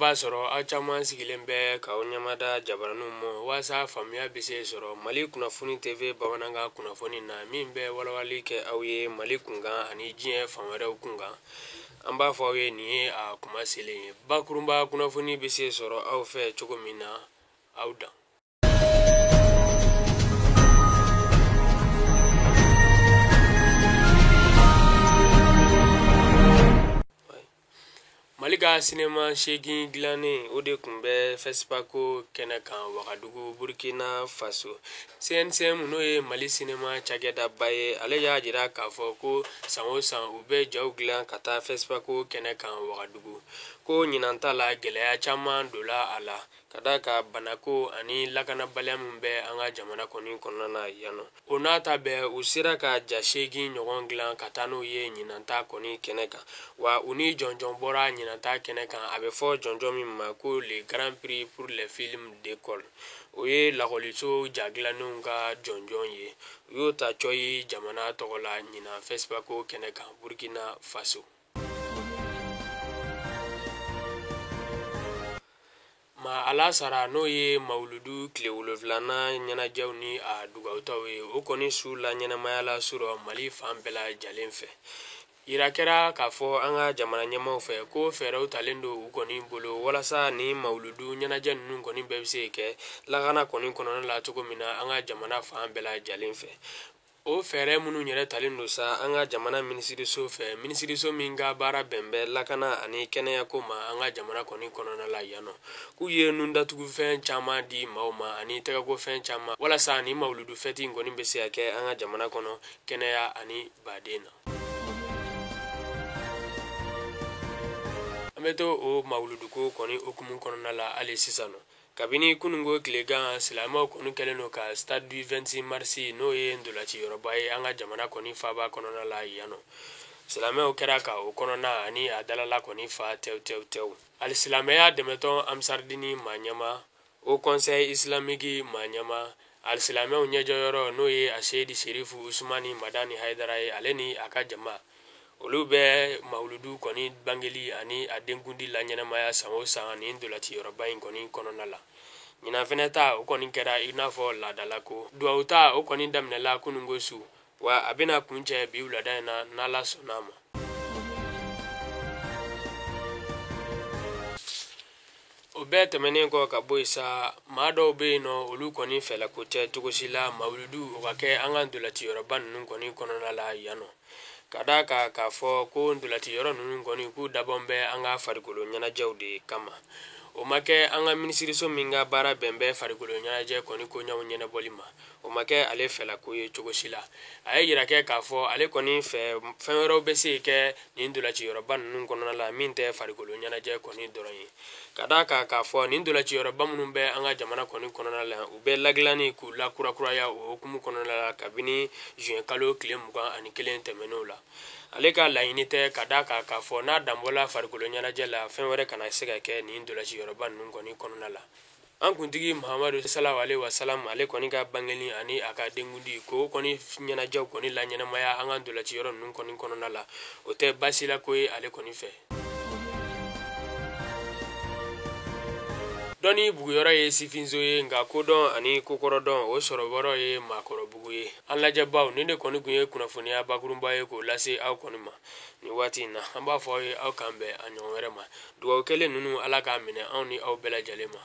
b'a sɔrɔ aw caman sigilen bɛ k'aw ɲamada jabaraniw mɔ walasa faamuya bɛ se sɔrɔ Mali kunnafoni TV bamanankan kunnafoni na min bɛ walawali kɛ aw ye Mali kunkan ani diɲɛ fan wɛrɛw kunkan. An b'a fɔ aw ye nin ye a kuma selen ye. Bakurunba kunnafoni bɛ se sɔrɔ aw fɛ cogo min na aw dan. Mali ka sinema 8 dilannen o de tun bɛ Fespaco kɛnɛ kan Wagadugu Burkina Faso. CNCM n'o ye Mali sinema cakɛdaba ye, ale y'a jira k'a fɔ ko san o san u bɛ jaw dilan ka taa Fespaco kɛnɛ kan Wagadugu. Ko ɲinan ta la gɛlɛya caman donla a la ka d'a ka banako ani lakanabaliya min bɛ an ka jamana kɔnɔna na yan nɔ. O n'a ta bɛɛ u sera ka ja 8 ɲɔgɔn dilan ka taa n'o ye ɲinan ta kɔni kɛnɛ kan. Wa u ni jɔnjɔn bɔra ɲinan ta kɛnɛ kan, a bɛ fɔ jɔnjɔn min ma ko le Grand Prix pour les films d'école. O ye lakɔliso jagilannenw ka jɔnjɔn ye. U y'o ta coyi jamana tɔgɔ la ɲinan Fespaco kɛnɛ kan Burkina Faso. Ma Alasara n'o ye Mawuludu tile 7nan ɲɛnajɛw ni a dugawutaw ye, o kɔni su la ɲɛnamaya la sɔrɔ Mali fan bɛɛ lajɛlen fɛ. Yira kɛra k'a fɔ an ka jamana ɲɛmaw fɛ ko fɛɛrɛw talen don u kɔni bolo walasa ni Mawuludu ɲɛnajɛ ninnu kɔni bɛɛ bɛ se kɛ lakana kɔni kɔnɔna la cogo min na an ka jamana fan bɛɛ lajɛlen fɛ. O fɛɛrɛ minnu yɛrɛ talen don sa an ka jamana minisiriso fɛ, minisiriso min ka baara bɛn bɛ lakana ani kɛnɛyako ma an ka jamana kɔni kɔnɔna la yan nɔ. K'u ye nun datugufɛn caman di maaw ma ani tɛgɛkofɛn caman walasa ni Mawuludu fɛti in kɔni bɛ se ka kɛ an ka jamana kɔnɔ kɛnɛya ani baden na. An bɛ to o Mawuluduko kɔni okumu kɔnɔna la hali sisan nɔ. Kabini kunungo tilegan silamɛw kɔni kɛlen don ka stade du 26 mars n'o ye ndolaciyɔrɔba ye an ka jamana kɔni faaba kɔnɔna la yan nɔ. Silamɛw kɛra ka o kɔnɔna ani a dalala kɔni fa tɛw. Hali silamɛya dɛmɛtɔn Amsardini Maɲama, o conseil islamique Maɲama, hali silamɛw ɲɛjɔyɔrɔ n'o ye a Seydi Serifu Usmani Madani Haidara ye ale ni a ka jama. Olu bɛ Mawuludu kɔni bangeli ani a denkundi la ɲɛnamaya san o san ani ndolaciyɔrɔba in kɔni kɔnɔna la. Ɲinan fɛnɛ ta o kɔni kɛra i n'a fɔ laadala ko. Duwawu ta o kɔni daminɛla kunungo su wa a bɛna kuncɛ bi wulada in na n'Ala sɔnn'a ma. O bɛɛ tɛmɛnen kɔ ka bɔ yen sa, maa dɔw bɛ yen nɔ olu kɔni fɛla ko tɛ cogo si la Mawuludu o ka kɛ an ka ndolaciyɔrɔba ninnu kɔni kɔnɔna la yan nɔ. Ka d'a kan k'a fɔ ko ndolaciyɔrɔ ninnu kɔni k'u dabɔn bɛ an ka farikolo ɲɛnajɛw de kama. O ma kɛ an ka minisiriso min ka baara bɛn bɛ farikolo ɲɛnajɛ kɔni koɲɛw ɲɛnabɔli ma. O ma kɛ ale fɛla ko ye cogo si la. A ye yira kɛ k'a fɔ ale kɔni fɛ fɛn wɛrɛw bɛ se kɛ nin ndolaciyɔrɔba ninnu kɔnɔna la min tɛ farikolo ɲɛnajɛ kɔni dɔrɔn ye. Ka d'a kan k'a fɔ nin ndolaciyɔrɔba minnu bɛ an ka jamana kɔni kɔnɔna la u bɛ ladilanni k'u lakurakuraya o hukumu kɔnɔna la kabini juin kalo tile 21 tɛmɛn'o la. Ale ka laɲini tɛ ka d'a kan k'a fɔ n'a danbɔla farikolo ɲɛnajɛ la fɛn wɛrɛ kana se ka kɛ nin ndolaciyɔrɔba ninnu kɔni kɔnɔna la. An kuntigi Muhamadu sallallahu alaihi wasallam ale kɔni ka bangeli ani a ka denkundi ko kɔni ɲɛnajɛw kɔni la ɲɛnamaya an ka ndolaciyɔrɔ ninnu kɔni kɔnɔna la o tɛ basi la ko ye ale kɔni fɛ. Dɔnni buguyɔrɔ ye sifinso ye nka kodɔn ani kokɔrɔdɔn o sɔrɔbɔrɔ ye maakɔrɔbugu ye. An lajɛbaw nin de kɔni tun ye kunnafoniya bakurunba ye k'o lase aw kɔni ma nin waati in na. An b'a fɔ aw ye aw k'an bɛn a ɲɔgɔn wɛrɛ ma. Dugawu kɛlen ninnu Ala k'a minɛ anw ni aw bɛɛ lajɛlen ma.